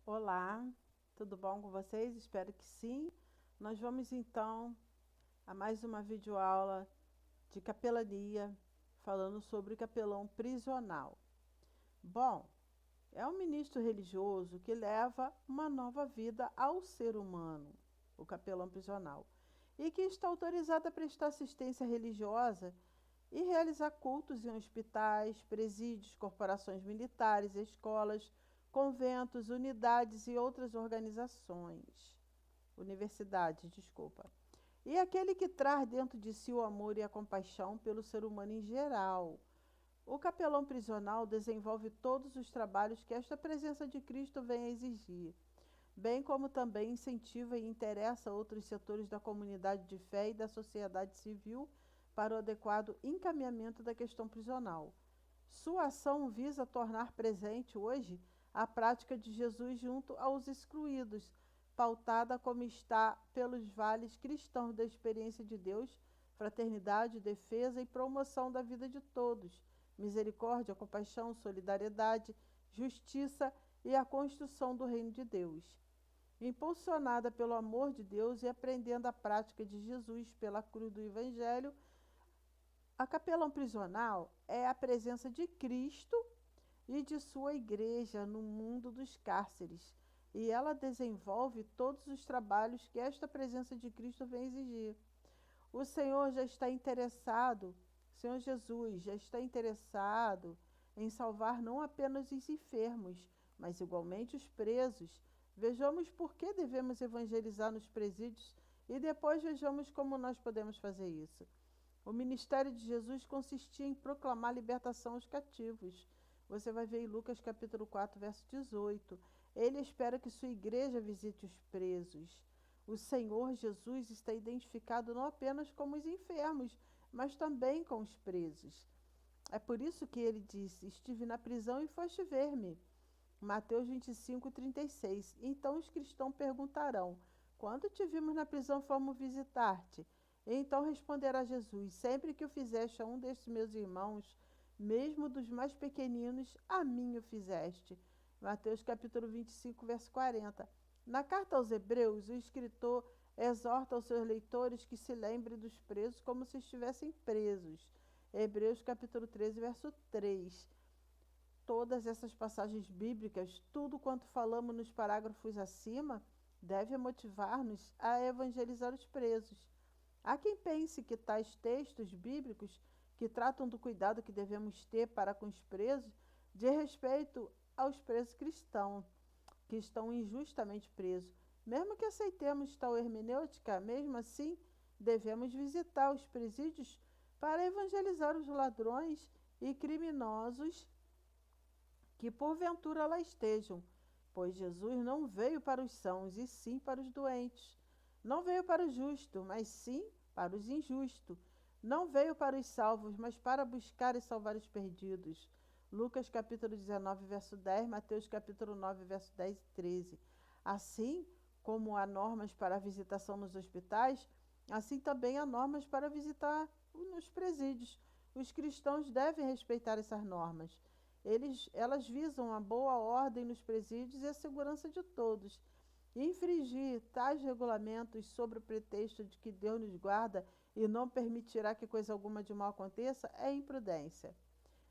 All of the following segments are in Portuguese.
Olá, tudo bom com vocês? Espero que sim. Nós vamos então a mais uma videoaula de capelania, falando sobre o capelão prisional. Bom, é um ministro religioso que leva uma nova vida ao ser humano, o capelão prisional, e que está autorizado a prestar assistência religiosa e realizar cultos em hospitais, presídios, corporações militares, escolas, conventos, unidades e outras organizações. Universidades, desculpa. E aquele que traz dentro de si o amor e a compaixão pelo ser humano em geral. O capelão prisional desenvolve todos os trabalhos que esta presença de Cristo vem a exigir, bem como também incentiva e interessa outros setores da comunidade de fé e da sociedade civil para o adequado encaminhamento da questão prisional. Sua ação visa tornar presente hoje a prática de Jesus junto aos excluídos, pautada como está pelos vales cristãos da experiência de Deus, fraternidade, defesa e promoção da vida de todos, misericórdia, compaixão, solidariedade, justiça e a construção do reino de Deus. Impulsionada pelo amor de Deus e aprendendo a prática de Jesus pela cruz do Evangelho, a capelão prisional é a presença de Cristo e de sua igreja no mundo dos cárceres, e ela desenvolve todos os trabalhos que esta presença de Cristo vem exigir. O Senhor já está interessado, o Senhor Jesus já está interessado em salvar não apenas os enfermos, mas igualmente os presos. Vejamos por que devemos evangelizar nos presídios e depois vejamos como nós podemos fazer isso. O ministério de Jesus consistia em proclamar libertação aos cativos. Você vai ver em Lucas capítulo 4, verso 18. Ele espera que sua igreja visite os presos. O Senhor Jesus está identificado não apenas com os enfermos, mas também com os presos. É por isso que ele disse: estive na prisão e foste ver-me. Mateus 25, 36. Então os cristãos perguntarão: quando te vimos na prisão, fomos visitar-te? Então responderá Jesus: sempre que o fizeste a um destes meus irmãos, mesmo dos mais pequeninos, a mim o fizeste. Mateus capítulo 25, verso 40. Na carta aos Hebreus, o escritor exorta aos seus leitores que se lembrem dos presos como se estivessem presos. Hebreus capítulo 13, verso 3. Todas essas passagens bíblicas, tudo quanto falamos nos parágrafos acima, deve motivar-nos a evangelizar os presos. Há quem pense que tais textos bíblicos, que tratam do cuidado que devemos ter para com os presos, de respeito aos presos cristãos, que estão injustamente presos. Mesmo que aceitemos tal hermenêutica, mesmo assim, devemos visitar os presídios para evangelizar os ladrões e criminosos que porventura lá estejam, pois Jesus não veio para os sãos, e sim para os doentes. Não veio para os justos, mas sim para os injustos. Não veio para os salvos, mas para buscar e salvar os perdidos. Lucas capítulo 19, verso 10, Mateus capítulo 9, verso 10 e 13. Assim como há normas para a visitação nos hospitais, assim também há normas para visitar nos presídios. Os cristãos devem respeitar essas normas. Elas visam a boa ordem nos presídios e a segurança de todos. Infringir tais regulamentos sob o pretexto de que Deus nos guarda e não permitirá que coisa alguma de mal aconteça é imprudência.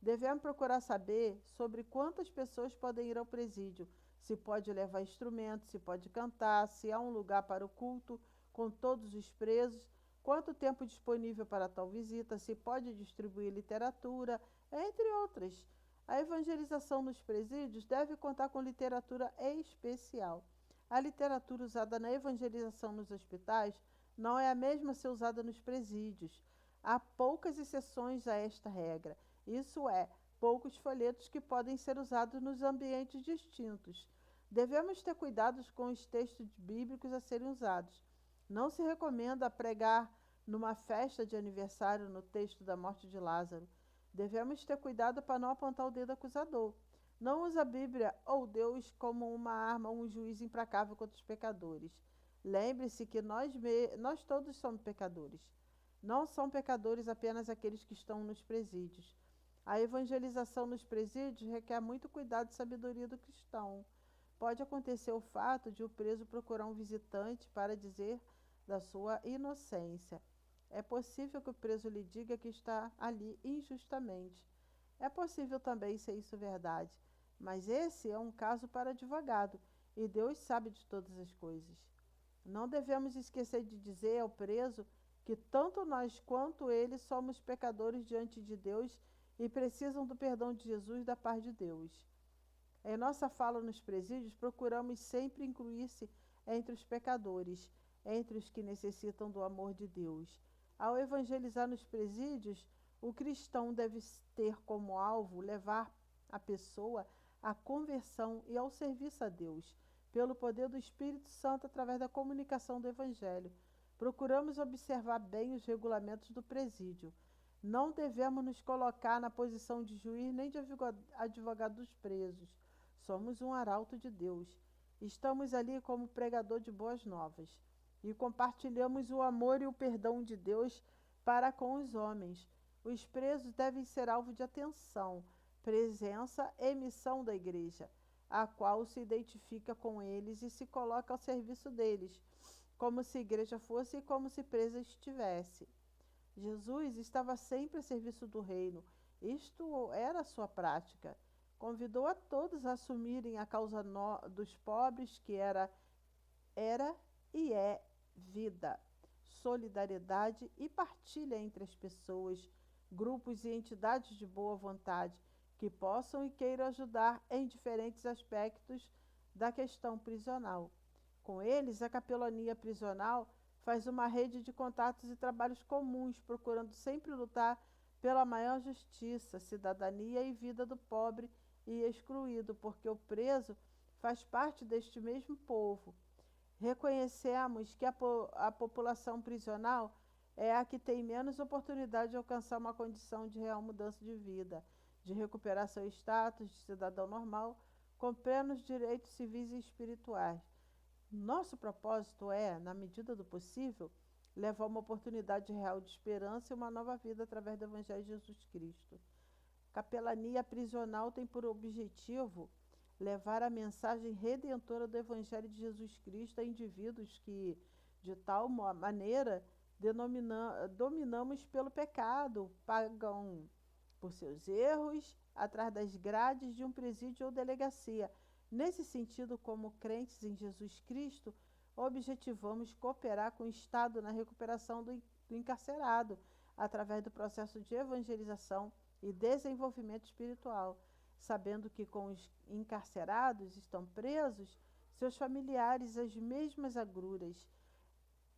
Devemos procurar saber sobre quantas pessoas podem ir ao presídio, se pode levar instrumentos, se pode cantar, se há um lugar para o culto com todos os presos, quanto tempo disponível para tal visita, se pode distribuir literatura, entre outras. A evangelização nos presídios deve contar com literatura especial. A literatura usada na evangelização nos hospitais não é a mesma a ser usada nos presídios. Há poucas exceções a esta regra. Isso é, poucos folhetos que podem ser usados nos ambientes distintos. Devemos ter cuidado com os textos bíblicos a serem usados. Não se recomenda pregar numa festa de aniversário no texto da morte de Lázaro. Devemos ter cuidado para não apontar o dedo acusador. Não use a Bíblia ou Deus como uma arma ou um juiz implacável contra os pecadores. Lembre-se que nós todos somos pecadores. Não são pecadores apenas aqueles que estão nos presídios. A evangelização nos presídios requer muito cuidado e sabedoria do cristão. pode acontecer o fato de o preso procurar um visitante para dizer da sua inocência. É possível que o preso lhe diga que está ali injustamente. É possível também ser isso verdade, mas esse é um caso para advogado, e Deus sabe de todas as coisas. Não devemos esquecer de dizer ao preso que tanto nós quanto ele somos pecadores diante de Deus e precisam do perdão de Jesus e da paz de Deus. Em nossa fala nos presídios, procuramos sempre incluir-se entre os pecadores, entre os que necessitam do amor de Deus. Ao evangelizar nos presídios, o cristão deve ter como alvo levar a pessoa à conversão e ao serviço a Deus, pelo poder do Espírito Santo através da comunicação do Evangelho. Procuramos observar bem os regulamentos do presídio. Não devemos nos colocar na posição de juiz nem de advogado dos presos. Somos um arauto de Deus. Estamos ali como pregador de boas novas e compartilhamos o amor e o perdão de Deus para com os homens. Os presos devem ser alvo de atenção, presença e missão da igreja, a qual se identifica com eles e se coloca ao serviço deles, como se a igreja fosse e como se presa estivesse. Jesus estava sempre a serviço do reino. Isto era a sua prática. Convidou a todos a assumirem a causa dos pobres, que era e é vida, solidariedade e partilha entre as pessoas, grupos e entidades de boa vontade que possam e queiram ajudar em diferentes aspectos da questão prisional. Com eles, a capelania prisional faz uma rede de contatos e trabalhos comuns, procurando sempre lutar pela maior justiça, cidadania e vida do pobre e excluído, porque o preso faz parte deste mesmo povo. Reconhecemos que a população prisional é a que tem menos oportunidade de alcançar uma condição de real mudança de vida, de recuperar seu status de cidadão normal, com plenos direitos civis e espirituais. Nosso propósito é, na medida do possível, levar uma oportunidade real de esperança e uma nova vida através do Evangelho de Jesus Cristo. Capelania prisional tem por objetivo levar a mensagem redentora do Evangelho de Jesus Cristo a indivíduos que, de tal maneira, dominamos pelo pecado, pagam por seus erros, atrás das grades de um presídio ou delegacia. Nesse sentido, como crentes em Jesus Cristo, objetivamos cooperar com o Estado na recuperação do encarcerado, através do processo de evangelização e desenvolvimento espiritual, sabendo que com os encarcerados estão presos seus familiares as mesmas agruras.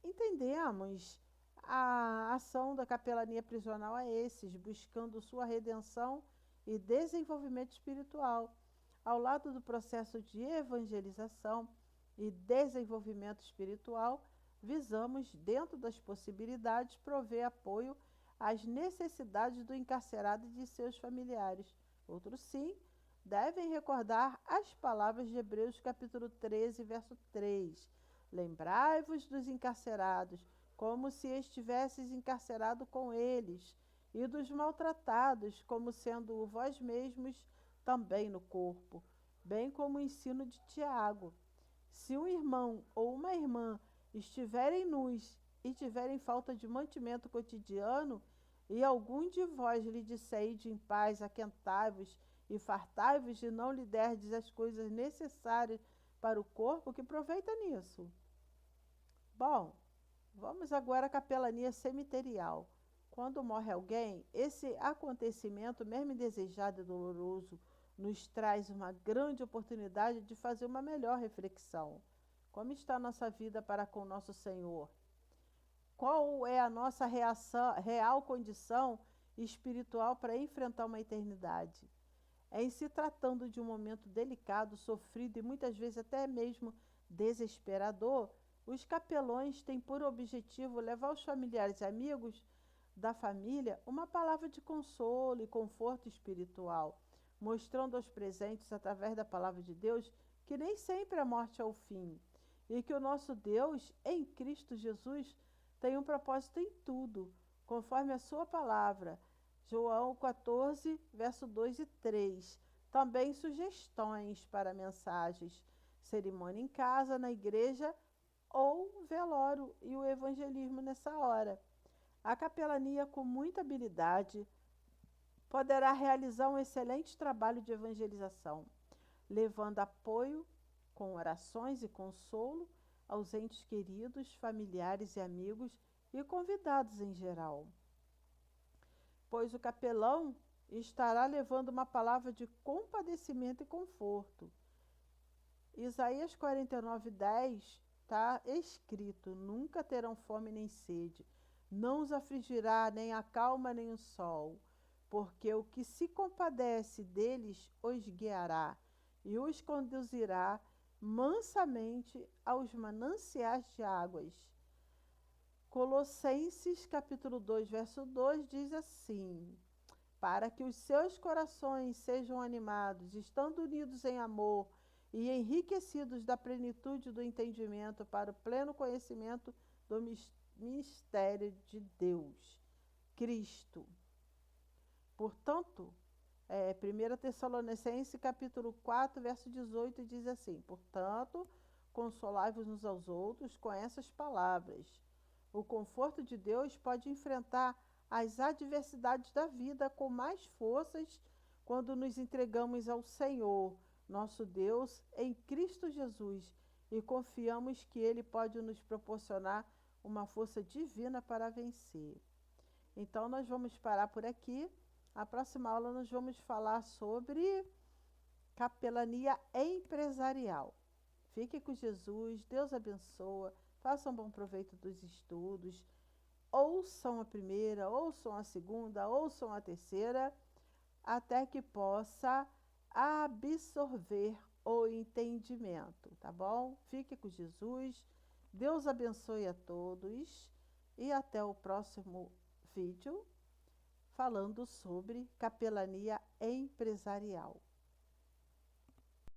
Entendemos a ação da capelania prisional a esses, buscando sua redenção e desenvolvimento espiritual. Ao lado do processo de evangelização e desenvolvimento espiritual, visamos, dentro das possibilidades, prover apoio às necessidades do encarcerado e de seus familiares. Outros, sim, devem recordar as palavras de Hebreus capítulo 13, verso 3. Lembrai-vos dos encarcerados, como se estivesses encarcerado com eles, e dos maltratados, como sendo vós mesmos também no corpo, bem como o ensino de Tiago. Se um irmão ou uma irmã estiverem nus e tiverem falta de mantimento cotidiano, e algum de vós lhe disser: ide em paz, aquentai-vos e fartai-vos, e não lhe derdes as coisas necessárias para o corpo, que proveita nisso? Bom, vamos agora à capelania cemiterial. Quando morre alguém, esse acontecimento, mesmo indesejado e doloroso, nos traz uma grande oportunidade de fazer uma melhor reflexão. Como está a nossa vida para com nosso Senhor? Qual é a nossa real condição espiritual para enfrentar uma eternidade? Em se tratando de um momento delicado, sofrido e muitas vezes até mesmo desesperador, os capelões têm por objetivo levar aos familiares e amigos da família uma palavra de consolo e conforto espiritual, mostrando aos presentes, através da palavra de Deus, que nem sempre a morte é o fim, e que o nosso Deus, em Cristo Jesus, tem um propósito em tudo, conforme a sua palavra. João 14, verso 2 e 3. Também sugestões para mensagens. cerimônia em casa, na igreja ou velório e o evangelismo nessa hora. A capelania, com muita habilidade, poderá realizar um excelente trabalho de evangelização, levando apoio com orações e consolo aos entes queridos, familiares e amigos e convidados em geral. Pois o capelão estará levando uma palavra de compadecimento e conforto. Isaías 49:10 está escrito: nunca terão fome nem sede, não os afligirá nem a calma nem o sol, porque o que se compadece deles os guiará e os conduzirá mansamente aos mananciais de águas. Colossenses capítulo 2, verso 2 diz assim: para que os seus corações sejam animados, estando unidos em amor e enriquecidos da plenitude do entendimento para o pleno conhecimento do mistério de Deus, Cristo. Portanto, 1 Tessalonicenses capítulo 4, verso 18 diz assim: portanto, consolai-vos uns aos outros com essas palavras. O conforto de Deus pode enfrentar as adversidades da vida com mais forças quando nos entregamos ao Senhor, nosso Deus, em Cristo Jesus, e confiamos que Ele pode nos proporcionar uma força divina para vencer. Então, nós vamos parar por aqui. Na próxima aula, nós vamos falar sobre capelania empresarial. Fique com Jesus, Deus abençoa, façam bom proveito dos estudos, ouçam a primeira, ouçam a segunda, ouçam a terceira, até que possa absorver o entendimento, tá bom? Fique com Jesus, Deus abençoe a todos e até o próximo vídeo falando sobre capelania empresarial.